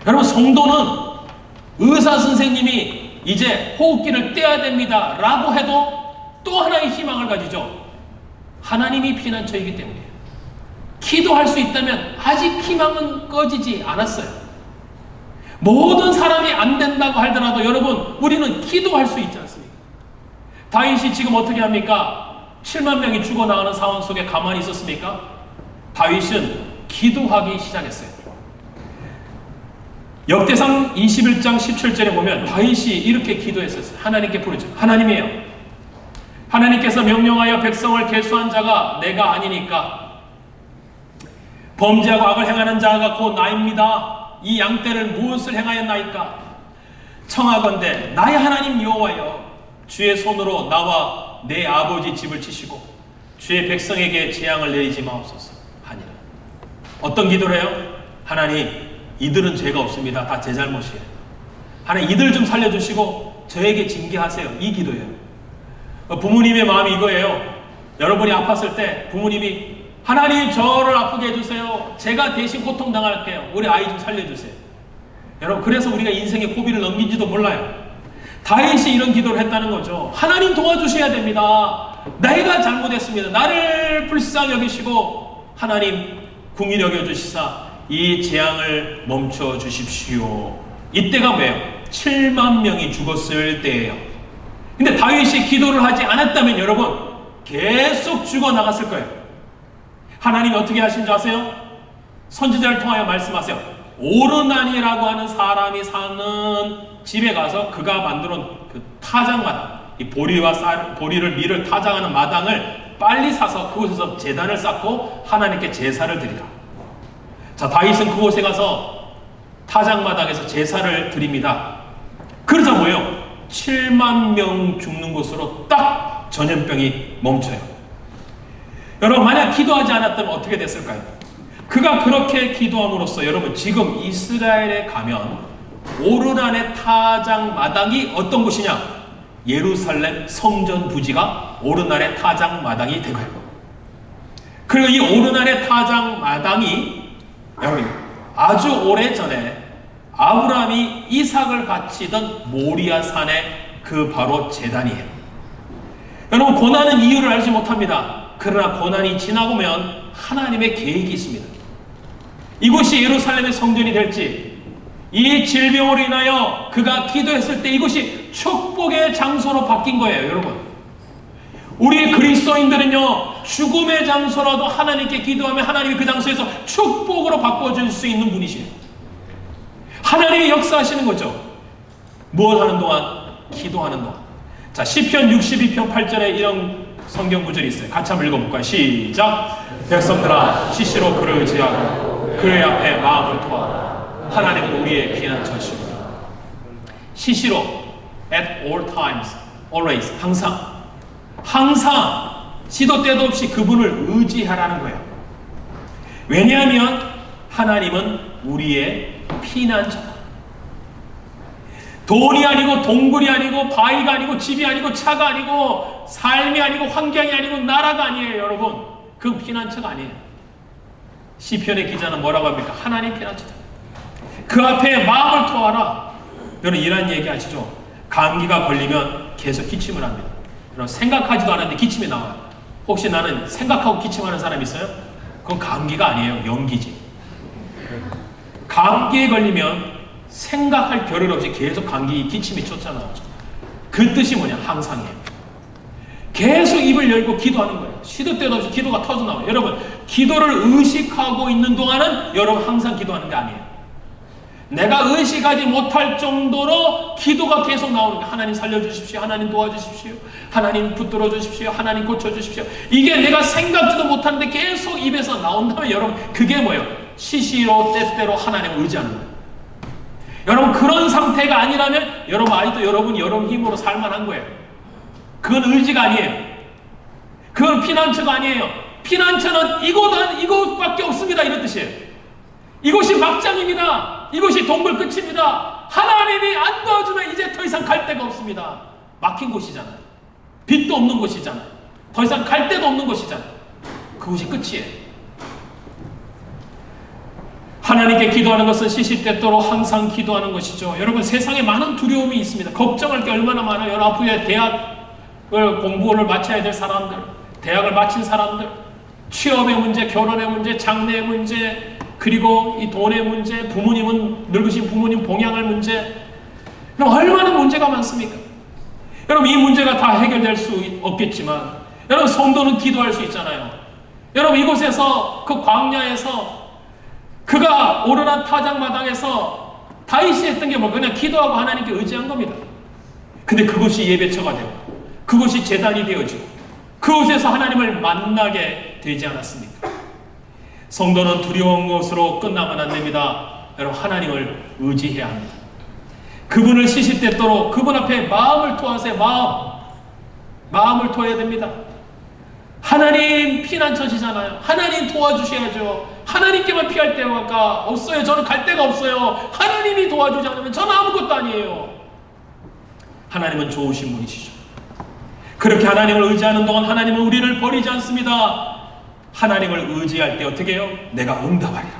여러분 성도는 의사 선생님이 이제 호흡기를 떼야 됩니다 라고 해도 또 하나의 희망을 가지죠. 하나님이 피난처이기 때문에 기도할 수 있다면 아직 희망은 꺼지지 않았어요. 모든 사람이 안 된다고 하더라도 여러분 우리는 기도할 수 있지 않습니까? 다윗이 지금 어떻게 합니까? 7만 명이 죽어나가는 상황 속에 가만히 있었습니까? 다윗은 기도하기 시작했어요. 역대상 21장 17절에 보면 다윗이 이렇게 기도했었어요. 하나님께 부르죠. 하나님이에요. 하나님께서 명령하여 백성을 계수한 자가 내가 아니니까 범죄하고 악을 행하는 자가 곧 나입니다. 이 양떼를 무엇을 행하였나이까? 청하건대 나의 하나님 여호와여 주의 손으로 나와 내 아버지 집을 치시고 주의 백성에게 재앙을 내리지 마옵소서 하니라. 어떤 기도를 해요? 하나님 이들은 죄가 없습니다. 다 제 잘못이에요. 하나님 이들 좀 살려주시고 저에게 징계하세요. 이 기도예요. 부모님의 마음이 이거예요. 여러분이 아팠을 때 부모님이 하나님 저를 아프게 해주세요. 제가 대신 고통당할게요. 우리 아이 좀 살려주세요. 여러분 그래서 우리가 인생의 고비를 넘긴지도 몰라요. 다윗이 이런 기도를 했다는 거죠. 하나님 도와주셔야 됩니다. 내가 잘못했습니다. 나를 불쌍히 여기시고 하나님 긍휼히 여겨주시사 이 재앙을 멈춰 주십시오. 이때가 뭐예요? 7만 명이 죽었을 때예요. 근데 다윗이 기도를 하지 않았다면 여러분 계속 죽어나갔을 거예요. 하나님이 어떻게 하신 줄 아세요? 선지자를 통하여 말씀하세요. 오르난이라고 하는 사람이 사는 집에 가서 그가 만들어놓은 그 타작마당 이 보리를 밀을 타작하는 마당을 빨리 사서 그곳에서 제단을 쌓고 하나님께 제사를 드리라. 자, 다윗은 그곳에 가서 타작마당에서 제사를 드립니다. 그러자 뭐예요? 7만 명 죽는 곳으로 딱 전염병이 멈춰요. 여러분, 만약 기도하지 않았다면 어떻게 됐을까요? 그가 그렇게 기도함으로써 여러분, 지금 이스라엘에 가면 오르난의 타작마당이 어떤 곳이냐? 예루살렘 성전 부지가 오르난의 타작마당이 되고요. 그리고 이 오르난의 타작마당이 여러분, 아주 오래전에 아브라함이 이삭을 바치던 모리아 산의 그 바로 제단이에요. 여러분, 고난은 이유를 알지 못합니다. 그러나 고난이 지나고면 하나님의 계획이 있습니다. 이곳이 예루살렘의 성전이 될지, 이 질병으로 인하여 그가 기도했을 때 이곳이 축복의 장소로 바뀐 거예요. 여러분, 우리 그리스도인들은요, 죽음의 장소라도 하나님께 기도하면 하나님이 그 장소에서 축복으로 바꿔줄 수 있는 분이시에요. 하나님이 역사하시는 거죠. 무엇 하는 동안? 기도하는 동안. 자, 시편 62편 8절에 이런 성경 구절이 있어요. 같이 한번 읽어볼까요? 시작! 백성들아, 시시로 그를 의지하고 그의 앞에 마음을 토하라. 하나님은 우리의 피난처시오니. 시시로, at all times, always, 항상 시도 때도 없이 그분을 의지하라는 거예요. 왜냐하면 하나님은 우리의 피난처다. 돈이 아니고 동굴이 아니고 바위가 아니고 집이 아니고 차가 아니고 삶이 아니고 환경이 아니고 나라가 아니에요. 여러분, 그 피난처가 아니에요. 시편의 기자는 뭐라고 합니까? 하나님 피난처다. 그 앞에 마음을 토하라. 여러분, 이런 얘기 아시죠? 감기가 걸리면 계속 기침을 합니다. 여러분, 생각하지도 않았는데 기침이 나와요. 혹시 나는 생각하고 기침하는 사람 있어요? 그건 감기가 아니에요. 연기지. 감기에 걸리면 생각할 겨를 없이 계속 감기 기침이 쫓아나오죠. 그 뜻이 뭐냐? 항상이에요. 계속 입을 열고 기도하는 거예요. 시도 때도 없이 기도가 터져나와요. 여러분, 기도를 의식하고 있는 동안은 여러분 항상 기도하는 게 아니에요. 내가 의식하지 못할 정도로 기도가 계속 나오는 거예요. 하나님 살려주십시오. 하나님 도와주십시오. 하나님 붙들어 주십시오. 하나님 고쳐주십시오. 이게 내가 생각지도 못하는데 계속 입에서 나온다면 여러분, 그게 뭐예요? 시시로 때때로 하나님을 의지하는 거예요. 여러분, 그런 상태가 아니라면 여러분 아직도 여러분이 여러분 힘으로 살만한 거예요. 그건 의지가 아니에요. 그건 피난처가 아니에요. 피난처는 이곳밖에 없습니다. 이런 뜻이에요. 이곳이 막장입니다. 이곳이 동굴 끝입니다. 하나님이 안 도와주면 이제 더 이상 갈 데가 없습니다. 막힌 곳이잖아요. 빛도 없는 곳이잖아요. 더 이상 갈 데도 없는 곳이잖아요. 그곳이 끝이에요. 하나님께 기도하는 것은 시시때때로 항상 기도하는 것이죠. 여러분, 세상에 많은 두려움이 있습니다. 걱정할 게 얼마나 많아요. 여러분, 앞으로 대학을 공부를 마쳐야 될 사람들, 대학을 마친 사람들, 취업의 문제, 결혼의 문제, 장래의 문제, 그리고 이 돈의 문제, 부모님은 늙으신 부모님 봉양할 문제, 여러분, 얼마나 문제가 많습니까? 여러분, 이 문제가 다 해결될 수 없겠지만 여러분, 성도는 기도할 수 있잖아요. 여러분, 이곳에서 그 광야에서 그가 오르난 타작마당에서 다윗이 했던 게 뭐 그냥 기도하고 하나님께 의지한 겁니다. 근데 그곳이 예배처가 되고 그곳이 제단이 되어지고 그곳에서 하나님을 만나게 되지 않았습니까? 성도는 두려운 것으로 끝나면 안 됩니다. 여러분, 하나님을 의지해야 합니다. 그분을 시시때때로 그분 앞에 마음을 토하세요. 마음을 토해야 됩니다. 하나님 피난처시잖아요. 하나님 도와주셔야죠. 하나님께만 피할 데가 없어요. 저는 갈 데가 없어요. 하나님이 도와주지 않으면 저는 아무것도 아니에요. 하나님은 좋으신 분이시죠. 그렇게 하나님을 의지하는 동안 하나님은 우리를 버리지 않습니다. 하나님을 의지할 때 어떻게 해요? 내가 응답하리라.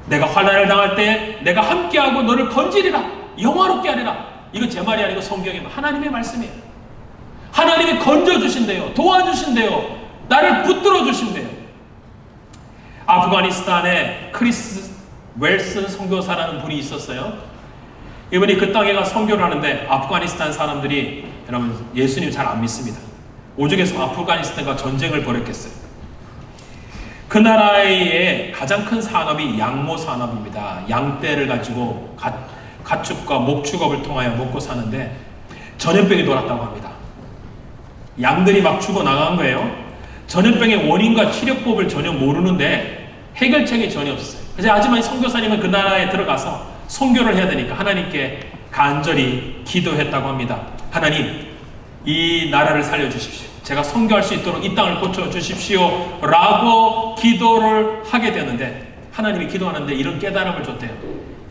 내가 환난을 당할 때 내가 함께하고 너를 건지리라. 영화롭게 하리라. 이거 제 말이 아니고 성경의 하나님의 말씀이에요. 하나님이 건져주신대요. 도와주신대요. 나를 붙들어 주신대요. 아프가니스탄에 크리스 웰슨 선교사라는 분이 있었어요. 이분이 그 땅에 가 선교를 하는데 아프가니스탄 사람들이 여러분 예수님 잘 안 믿습니다. 오죽해서 아프가니스탄과 전쟁을 벌였겠어요. 그 나라의 가장 큰 산업이 양모 산업입니다. 양떼를 가지고 가축과 목축업을 통하여 먹고 사는데 전염병이 돌았다고 합니다. 양들이 막 죽어나간 거예요. 전염병의 원인과 치료법을 전혀 모르는데 해결책이 전혀 없어요. 하지만 선교사님은 그 나라에 들어가서 선교를 해야 되니까 하나님께 간절히 기도했다고 합니다. 하나님, 이 나라를 살려주십시오. 제가 선교할 수 있도록 이 땅을 고쳐주십시오 라고 기도를 하게 되는데, 하나님이 기도하는데 이런 깨달음을 줬대요.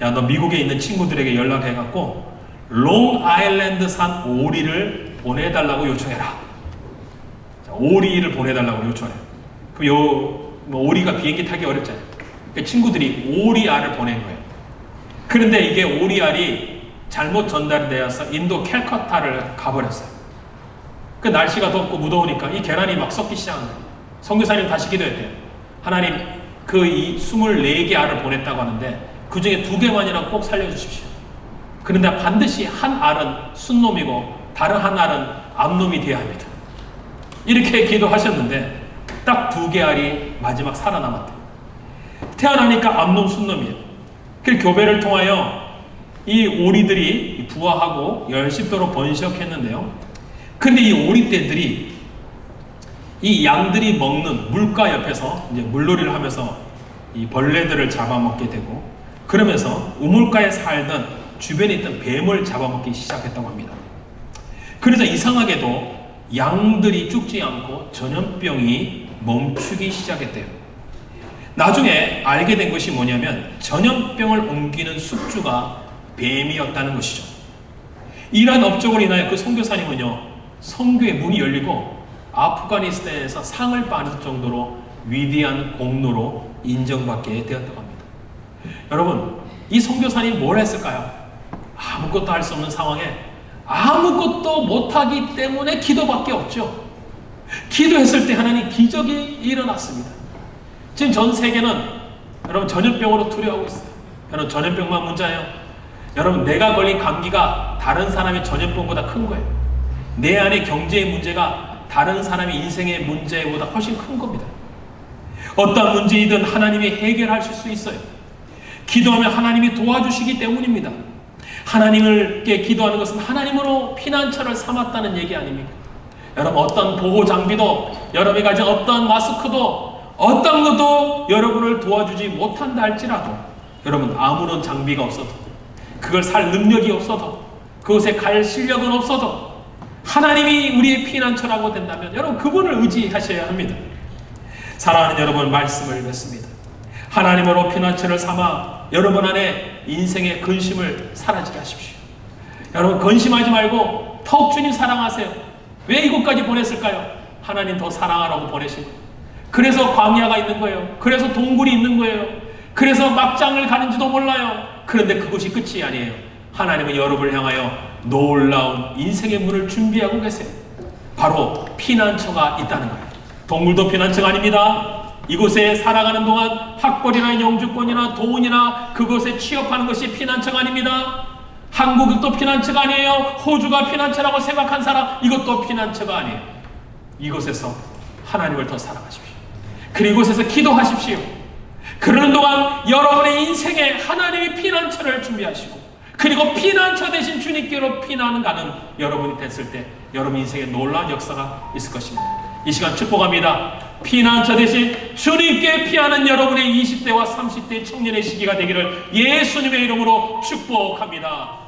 야, 너 미국에 있는 친구들에게 연락해갖고 롱아일랜드산 오리를 보내달라고 요청해라. 자, 오리를 보내달라고 요청해요. 그럼 오리가 비행기 타기 어렵잖아요. 그러니까 친구들이 오리알을 보낸 거예요. 그런데 이게 오리알이 잘못 전달되어서 인도 캘커타를 가버렸어요. 그 날씨가 덥고 무더우니까 이 계란이 막 썩기 시작한 거예요. 선교사님 다시 기도했대요. 하나님, 그 이 24개 알을 보냈다고 하는데 그 중에 2개만이라도 꼭 살려주십시오. 그런데 반드시 한 알은 순놈이고 다른 한 알은 암놈이 되어야 합니다. 이렇게 기도하셨는데 딱 2개 알이 마지막 살아남았대요. 태어나니까 암놈, 순놈이에요. 그 교배를 통하여 이 오리들이 부화하고 열심도로 번식했는데요. 근데 이 오리떼들이 이 양들이 먹는 물가 옆에서 이제 물놀이를 하면서 이 벌레들을 잡아먹게 되고, 그러면서 우물가에 살던 주변에 있던 뱀을 잡아먹기 시작했다고 합니다. 그래서 이상하게도 양들이 죽지 않고 전염병이 멈추기 시작했대요. 나중에 알게 된 것이 뭐냐면 전염병을 옮기는 숙주가 뱀이었다는 것이죠. 이러한 업적으로 인하여 그 선교사님은요, 선교의 문이 열리고 아프가니스탄에서 상을 받을 정도로 위대한 공로로 인정받게 되었다고 합니다. 여러분, 이 선교사님 뭘 했을까요? 아무것도 할 수 없는 상황에 아무것도 못하기 때문에 기도밖에 없죠. 기도했을 때 하나님 기적이 일어났습니다. 지금 전 세계는 여러분 전염병으로 두려워하고 있어요. 여러분 전염병만 문제예요. 여러분 내가 걸린 감기가 다른 사람의 전염병보다 큰 거예요. 내 안의 경제의 문제가 다른 사람의 인생의 문제보다 훨씬 큰 겁니다. 어떤 문제이든 하나님이 해결하실 수 있어요. 기도하면 하나님이 도와주시기 때문입니다. 하나님께 기도하는 것은 하나님으로 피난처를 삼았다는 얘기 아닙니까? 여러분 어떤 보호 장비도, 여러분이 가진 어떤 마스크도, 어떤 것도 여러분을 도와주지 못한다 할지라도, 여러분 아무런 장비가 없어도, 그걸 살 능력이 없어도, 그곳에 갈 실력은 없어도 하나님이 우리의 피난처라고 된다면 여러분 그분을 의지하셔야 합니다. 사랑하는 여러분, 말씀을 맺습니다. 하나님으로 피난처를 삼아 여러분 안에 인생의 근심을 사라지게 하십시오. 여러분 근심하지 말고 더욱 주님 사랑하세요. 왜 이곳까지 보냈을까요? 하나님 더 사랑하라고 보내신 거예요. 그래서 광야가 있는 거예요. 그래서 동굴이 있는 거예요. 그래서 막장을 가는지도 몰라요. 그런데 그것이 끝이 아니에요. 하나님은 여러분을 향하여 놀라운 인생의 문을 준비하고 계세요. 바로 피난처가 있다는 거예요. 동물도 피난처가 아닙니다. 이곳에 살아가는 동안 학벌이나 영주권이나 돈이나 그곳에 취업하는 것이 피난처가 아닙니다. 한국도 피난처가 아니에요. 호주가 피난처라고 생각한 사람, 이것도 피난처가 아니에요. 이곳에서 하나님을 더 사랑하십시오. 그리고 이곳에서 기도하십시오. 그러는 동안 여러분의 인생에 하나님이 피난처를 준비하시고, 그리고 피난처 대신 주님께로 피난하는 가는 여러분이 됐을 때 여러분 인생에 놀라운 역사가 있을 것입니다. 이 시간 축복합니다. 피난처 대신 주님께 피하는 여러분의 20대와 30대 청년의 시기가 되기를 예수님의 이름으로 축복합니다.